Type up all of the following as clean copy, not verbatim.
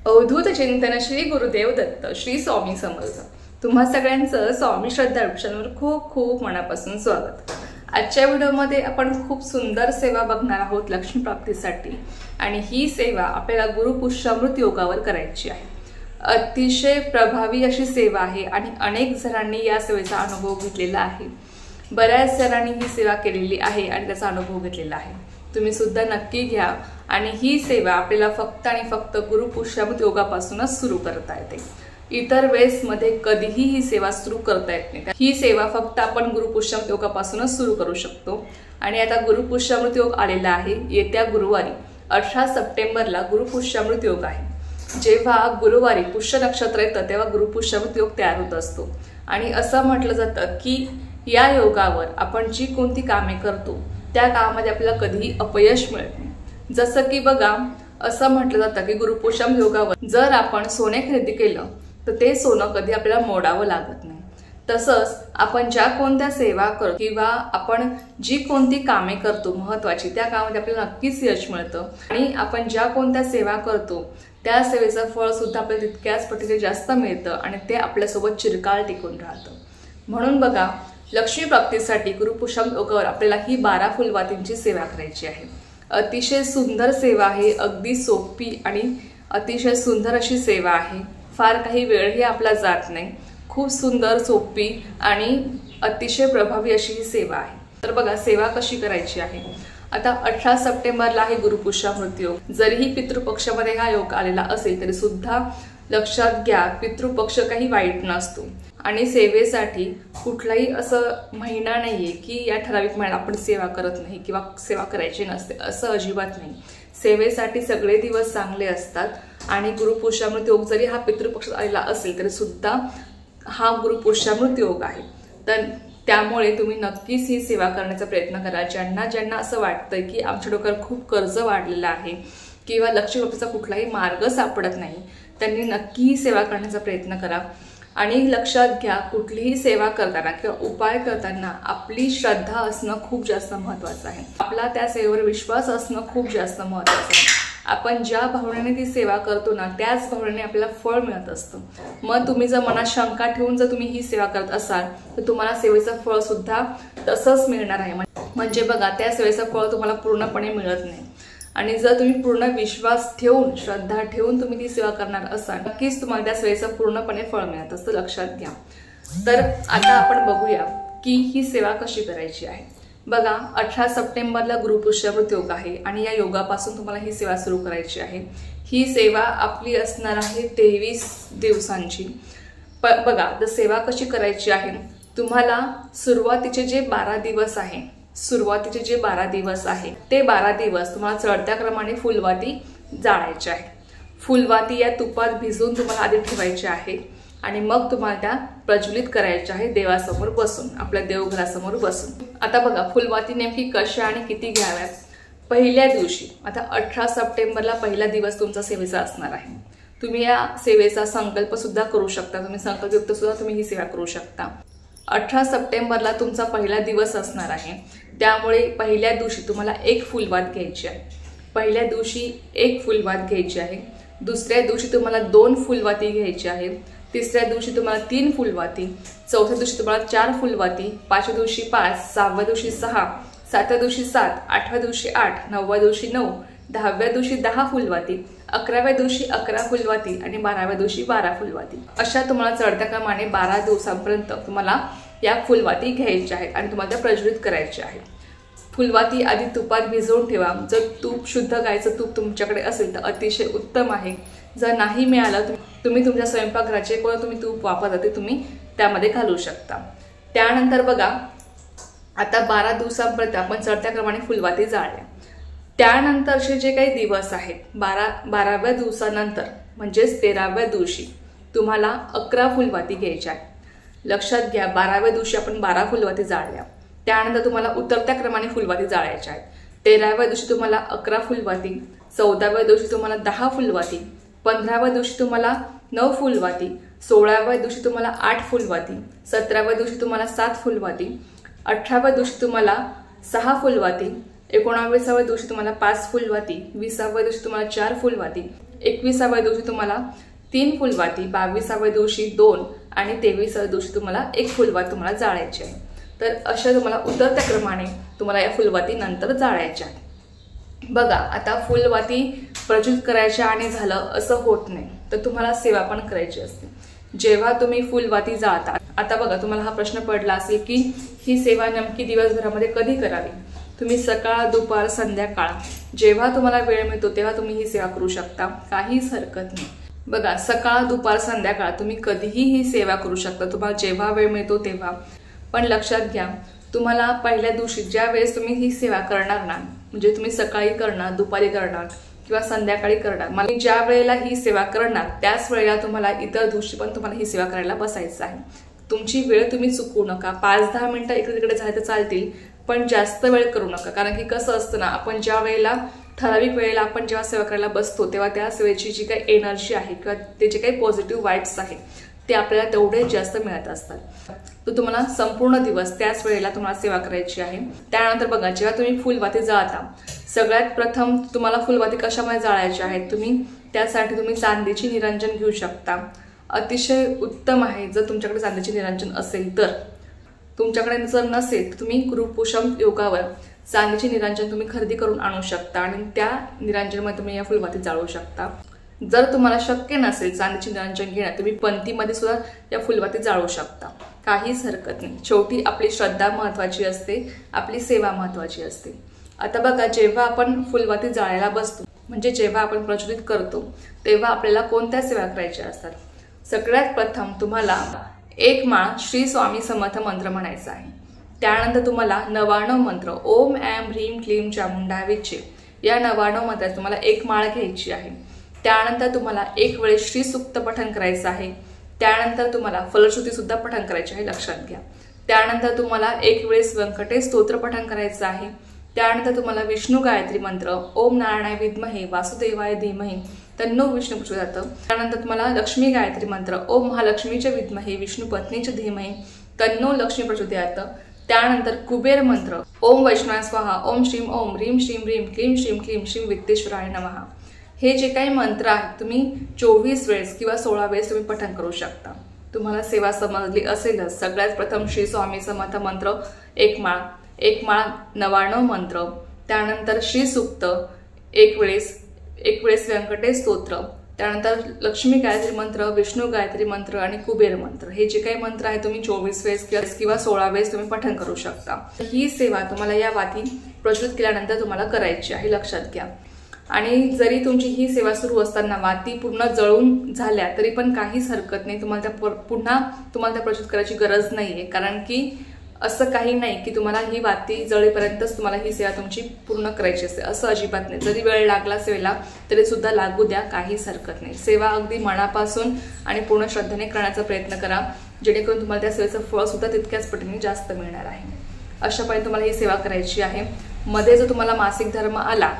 अवधूत चिंतन श्री गुरुदेव दत्त श्री स्वामी समर्थ। तुम्हा सगळ्यांचं स्वामी श्रद्धा चॅनलवर खूप खूप मनापासून स्वागत। आजच्या व्हिडिओमध्ये आपण खूप सुंदर सेवा बघणार आहोत लक्ष्मी प्राप्तीसाठी, आणि ही सेवा आपल्याला गुरु पुष्यामृत योगावर करायची आहे। अतिशय प्रभावी अशी सेवा आहे आणि अनेक जणांनी या सेवेचा अनुभव घेतलेला आहे। बऱ्याच जणांनी ही सेवा केलेली आहे आणि त्याचा अनुभव घेतलेला आहे। तुम्ही सुद्धा नक्की घ्या आणि ही सेवा आपल्याला फक्त आणि फक्त गुरु पुष्यामृत योगापासूनच सुरू करता येते। इतर वेळेस मध्ये कधीही ही सेवा सुरू करता येत नाही। ही सेवा फक्त आपण गुरु पुष्यामृत योगापासूनच सुरू करू शकतो। आणि आता गुरु पुष्यामृत योग आलेला आहे। येत्या गुरुवारी 18 सप्टेंबरला गुरु पुष्यामृत योग आहे। जेव्हा गुरुवारी पुष्य नक्षत्र येतं तेव्हा गुरु पुष्यामृत योग तयार होत असतो। आणि असं म्हटलं जातं की या योगावर आपण जी कोणती कामे करतो त्या कामामध्ये आपल्याला कधीही अपयश मिळत नाही। जसं की बघा, असं म्हटलं जातं की गुरु पुष्यामृत योगावर जर आपण सोने खरेदी केलं तर ते सोनं कधी आपल्याला मोडावं लागत नाही। तसंच आपण ज्या कोणत्या सेवा करतो किंवा आपण जी कोणती कामे करतो महत्त्वाची, त्या कामामध्ये आपल्याला नक्कीच यश मिळतं। आणि आपण ज्या कोणत्या सेवा करतो त्या सेवेचं फळ सुद्धा आपल्याला तितक्याच पटीने जास्त मिळतं आणि ते आपल्यासोबत चिरकाल टिकून राहतं। म्हणून बघा, लक्ष्मी प्राप्तीसाठी गुरु पुष्यामृत योगावर आपल्याला ही 12 फुलवातींची सेवा करायची आहे। अतिशय सुंदर सेवा आहे, अगदी सोपी आणि अतिशय सुंदर अशी सेवा आहे। फार काही वेळही आपला जात नाही। खूप सुंदर, सोपी आणि अतिशय प्रभावी अशी ही सेवा आहे। तर बघा सेवा कशी करायची आहे। आता 18 सप्टेंबरला आहे गुरु पुष्यामृत योग। जरीही पितृपक्षामध्ये हा योग आलेला असेल तरी सुद्धा लक्षात घ्या, पितृपक्ष काही वाईट नसतो आणि सेवेसाठी कुठलाही असं महिना नाहीये की या ठराविक महिन्यात आपण सेवा करत नाही किंवा सेवा करायची नसते, असं अजिबात नाही। सेवेसाठी सगळे दिवस चांगले असतात आणि गुरु पुष्यामृत योग जरी हा पितृपक्षात आलेला असेल तरी सुद्धा हा गुरु पुष्यामृत योग आहे। तर त्यामुळे तुम्ही नक्कीच ही सेवा करण्याचा प्रयत्न करा। ज्यांना असं वाटतंय की आमच्या डोक्यावर खूप कर्ज वाढलेलं आहे किंवा लक्ष्मी प्राप्तीचा कुठलाही मार्ग सापडत नाही, त्यांनी नक्की ही सेवा करण्याचा प्रयत्न करा। आणि लक्षात घ्या, कुठलीही सेवा करताना किंवा उपाय करताना आपली श्रद्धा असणं खूप जास्त महत्त्वाचं आहे। आपला त्या सेवेवर विश्वास असणं खूप जास्त महत्त्वाचं आहे। आपण ज्या भावनेने ती सेवा करतो ना, त्याच भावनेने आपल्याला फळ मिळत असतं। मग तुम्ही जर मनात शंका ठेवून जर तुम्ही ही सेवा करत असाल तर तुम्हाला सेवेचं फळ सुद्धा तसंच मिळणार आहे। म्हणजे बघा, त्या सेवेचं फळ तुम्हाला पूर्णपणे मिळत नाही। आणि जर तुम्ही पूर्ण विश्वास ठेवून, श्रद्धा ठेवून तुम्ही ती सेवा करणार असाल, नक्कीच तुम्हाला त्या सेवेचं पूर्णपणे फळ मिळत असतं, लक्षात घ्या। तर आता आपण बघूया की ही सेवा कशी करायची आहे। बघा, 18 सप्टेंबरला गुरु पुष्यामृत योग आहे आणि या योगापासून तुम्हाला ही सेवा सुरू करायची आहे। ही सेवा आपली असणार आहे 23 दिवसांची। बघा, तर सेवा कशी करायची आहे, तुम्हाला सुरुवातीचे जे 12 दिवस आहे, ते 12 दिवस तुम्हाला चढत्या क्रमाने फुलवाती जाळायच्या आहे। फुलवाती या तुपात भिजवून तुम्हाला आधी ठेवायचे आहे आणि मग तुम्हाला त्या प्रज्वलित करायच्या आहे देवासमोर बसून, आपल्या देवघरासमोर बसून। आता बघा, फुलवाती नेमकी कशा आणि किती घ्याव्यात। पहिल्या दिवशी, आता 18 सप्टेंबरला पहिला दिवस तुमचा सेवेचा असणार आहे। तुम्ही या सेवेचा संकल्प सुद्धा करू शकता, तुम्ही संकल्पयुक्त सुद्धा तुम्ही ही सेवा करू शकता। 18 सप्टेंबरला तुमचा पहिला दिवस असणार आहे, त्यामुळे पहिल्या दिवशी तुम्हाला 1 फुलवात घ्यायची आहे। पहिल्या दिवशी 1 फुलवात घ्यायची आहे। दुसऱ्या दिवशी तुम्हाला 2 फुलवाती घ्यायची आहे। तिसऱ्या दिवशी तुम्हाला 3 फुलवाती, चौथ्या दिवशी तुम्हाला 4 फुलवाती, 5व्या दिवशी 5, 6व्या दिवशी 6, 7व्या दिवशी 7, 8व्या दिवशी 8, 9व्या दिवशी 9, 10व्या दिवशी 10 फुलवाती, 11व्या दिवशी 11 फुलवाती आणि 12व्या दिवशी 12 फुलवाती। अशा तुम्हाला चढत्या क्रमाने 12 दिवसांपर्यंत तुम्हाला या फुलवाती घ्यायच्या आहेत आणि तुम्हाला त्या प्रज्वलित करायच्या आहेत। फुलवाती आधी तुपात भिजवून ठेवा। जर तूप शुद्ध गायचं तूप तुमच्याकडे असेल तर अतिशय उत्तम आहे। जर नाही मिळालं, तुम्ही तुमच्या स्वयंपाकघराचे कोण तुम्ही तूप वापरता ते तुम्ही त्यामध्ये घालू शकता। त्यानंतर बघा, आता 12 दिवसांपर्यंत आपण चढत्या क्रमाने फुलवाती जाळल्या। त्यानंतरचे जे काही दिवस आहेत, 12व्या दिवसानंतर म्हणजेच 13व्या दिवशी तुम्हाला 11 फुलवाती घ्यायच्या आहेत। लक्षात घ्या, 12व्या दिवशी आपण 12 फुलवाती जाळल्या, त्यानंतर तुम्हाला उतरत्या क्रमाने फुलवाती जाळायच्या आहेत। 13व्या दिवशी तुम्हाला 11 फुलवाती, 14व्या दिवशी तुम्हाला 10 फुलवाती, 15व्या दिवशी तुम्हाला 9 फुलवाती, 16व्या दिवशी तुम्हाला 8 फुलवाती, 17व्या दिवशी तुम्हाला 7 फुलवाती, 18व्या दिवशी तुम्हाला 6 फुलवाती, 19व्या दिवशी तुम्हाला 5 फुलवाती, 20व्या दिवशी तुम्हाला 4 फुलवाती 21व्या दिवशी तुम्हाला 3 फुलवाती, 22व्या दिवशी 2 आणि 23व्या दिवशी तुम्हाला 1 फुलवात तुम्हाला जाळायची आहे। तर अशा तुम्हाला उतरत्या क्रमाने तुम्हाला या फुलवाती नंतर जाळायच्या आहेत। बघा, आता फुलवाती प्रज्वलित करायच्या आणि झालं असं होत नाही, तर तुम्हाला सेवा पण करायची असते। जेव्हा तुम्ही फुलवाती जाळता, आता बघा तुम्हाला हा प्रश्न पडला असेल की ही सेवा नेमकी दिवसभरामध्ये कधी करावी। तुम्ही सकाळ, दुपार, संध्याकाळ जेव्हा तुम्हाला वेळ मिळतो तेव्हा तुम्ही ही सेवा करू शकता, काहीच हरकत नाही। बघा, सकाळ, दुपार, संध्याकाळ तुम्ही कधीही ही सेवा करू शकता, तुम्हाला जेव्हा वेळ मिळतो तेव्हा। पण लक्षात घ्या, तुम्हाला पहिल्या दिवशी ज्या वेळेस तुम्ही ही सेवा करणार ना, म्हणजे तुम्ही सकाळी करणार, दुपारी करणार किंवा संध्याकाळी करणार, मला ज्या वेळेला ही सेवा करणार त्याच वेळेला तुम्हाला इतर दिवशी पण तुम्हाला ही सेवा करायला बसायचं आहे। तुमची वेळ तुम्ही चुकवू नका। 5-10 मिनिटं इकडे तिकडे झाले तर चालतील, पण जास्त वेळ करू नका। कारण की कसं असतं ना, आपण ज्या वेळेला ठराविक वेळेला आपण जेव्हा सेवा करायला बसतो तेव्हा त्या सेवेची जी काही एनर्जी आहे किंवा ते जे काही पॉझिटिव्ह वाईब्स आहेत ते आपल्याला तेवढे जास्त मिळत असतात। तर तुम्हाला संपूर्ण दिवस त्याच वेळेला तुम्हाला सेवा करायची आहे। त्यानंतर बघा, जेव्हा तुम्ही फुलवाती जाळता, सगळ्यात प्रथम तुम्हाला फुलवाती कशामध्ये जाळायची आहेत, त्यासाठी तुम्ही चांदीची निरंजन घेऊ शकता। अतिशय उत्तम आहे जर तुमच्याकडे चांदीची निरंजन असेल तर। तुमच्याकडे जर नसेल, तुम्ही गुरुपुषम योगावर चांदीची निरंजन तुम्ही खरेदी करून आणू शकता आणि त्या निरंजनमध्ये तुम्ही या फुलवाती जाळू शकता। जर तुम्हाला शक्य नसेल चांदीची निरंजन घेणं, तुम्ही पंतीमध्ये सुद्धा या फुलवाती जाळू शकता, काहीच हरकत नाही। शेवटी आपली श्रद्धा महत्वाची असते, आपली सेवा महत्वाची असते। आता बघा, जेव्हा आपण फुलवाती जाळायला बसतो, म्हणजे जेव्हा आपण प्रज्वलित करतो, तेव्हा आपल्याला कोणत्या सेवा करायच्या असतात। सगळ्यात प्रथम तुम्हाला 1 माळ श्री स्वामी समर्थ मंत्र म्हणायचा आहे। त्यानंतर तुम्हाला 99 मंत्र ओम ऐं ह्रीं क्लीं चामुंडाविचे या 99 मंत्रात तुम्हाला 1 माळ घ्यायची आहे। त्यानंतर तुम्हाला 1 वेळेस श्री सूक्त पठण करायचं आहे। त्यानंतर तुम्हाला फलश्रुती सुद्धा पठण करायची आहे, लक्षात घ्या। त्यानंतर तुम्हाला 1 वेळेस व्यंकटेश स्तोत्र पठण करायचं आहे। त्यानंतर तुम्हाला विष्णू गायत्री मंत्र ओम नारायणाय विद्महे वासुदेवाय धीमहि तन्नो विष्णु प्रचोदयात्। त्यानंतर तुम्हाला लक्ष्मी गायत्री मंत्र ओम महालक्ष्मीचे विद्महे विष्णु पत्नीचे धीमहि तन्नो लक्ष्मी प्रचोदयात्। त्यानंतर कुबेर मंत्र ओम वैष्णवाय स्वाहा ओम श्रीं ओम ह्रीं श्रीं ह्रीं क्लीं श्रीं क्लीं श्रीं वित्तेश्वराय नमः। हे जे काही मंत्र आहेत तुम्ही 24 वेळेस किंवा 16 वेळेस तुम्ही पठण करू शकता। तुम्हाला सेवा समजली असेलच। सगळ्यात प्रथम श्री स्वामी समर्थ मंत्र 1 माळ, 1 माळ 99 मंत्र, त्यानंतर श्री सूक्त 1 वेळेस व्यंकटेश स्तोत्र, त्यानंतर लक्ष्मी गायत्री मंत्र, विष्णू गायत्री मंत्र आणि कुबेर मंत्र। हे जे काही मंत्र आहे तुम्ही 24 वेळेस किंवा 16 वेळेस तुम्ही पठण करू शकता। ही सेवा तुम्हाला या वाती प्रज्वलित केल्यानंतर तुम्हाला करायची आहे, लक्षात घ्या। आणि जरी तुमची ही सेवा सुरू असताना वाती पूर्ण जळून झाल्या तरी पण काहीच हरकत नाही, तुम्हाला पुन्हा त्या प्रज्वलित करायची गरज नाहीये। कारण की असं काही नाही की तुम्हाला ही वाती जळेपर्यंतच तुम्हाला ही सेवा तुमची पूर्ण करायची असते, असं अजिबात नाही। जरी वेळ लागला सेवेला तरी सुद्धा लागू द्या, काहीच हरकत नाही। सेवा अगदी मनापासून आणि पूर्ण श्रद्धेने करण्याचा प्रयत्न करा, जेणेकरून तुम्हाला त्या सेवेचं फळ सुद्धा तितक्याच पटीने जास्त मिळणार आहे। अशाप्रकारे तुम्हाला ही सेवा करायची आहे। मध्ये जर तुम्हाला मासिक धर्म आला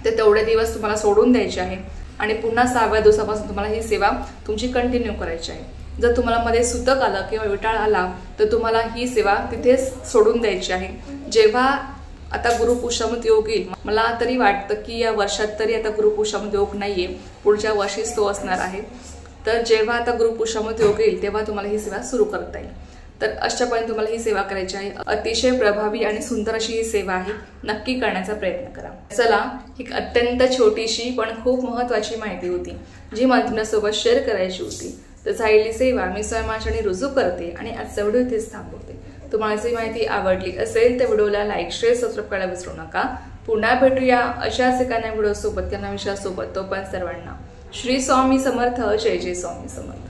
तर तेवढे दिवस तुम्हाला सोडून द्यायचे आहे आणि पुन्हा 6व्या दिवसापासून तुम्हाला ही सेवा तुमची कंटिन्यू करायची आहे। जर तुम्हाला मध्ये सुतक आलं किंवा विटाळ आला तर तुम्हाला ही सेवा तिथेच सोडून द्यायची आहे। जेव्हा आता गुरुपुषमत योग येईल, मला तरी वाटतं की या वर्षात तरी आता गुरुपुषमत योग नाहीये, पुढच्या वर्षीच तो असणार आहे। तर जेव्हा आता गुरुपुषमत योग येईल तेव्हा तुम्हाला ही सेवा सुरू करता येईल। तर अशाप्रकारे तुम्हाला ही सेवा करायची आहे। अतिशय प्रभावी आणि सुंदर अशी ही सेवा आहे, नक्की करण्याचा प्रयत्न करा। चला, ही अत्यंत छोटीशी पण खूप महत्त्वाची माहिती होती जी मला तुमच्यासोबत शेअर करायची होती। तर झालेली सेवा मी स्वयंमाचरणी रुजू करते आणि आजचा व्हिडिओ इथेच थांबवते। तुम्हाला ही माहिती आवडली असेल तर व्हिडिओला लाईक, शेअर, सबस्क्राईब करायला विसरू नका। पुन्हा भेटूया अशाच एका नव्या व्हिडिओ सोबत, त्या नव्या विषयासोबत। तोपर्यंत सर्वांना श्री स्वामी समर्थ, जय जय स्वामी समर्थ।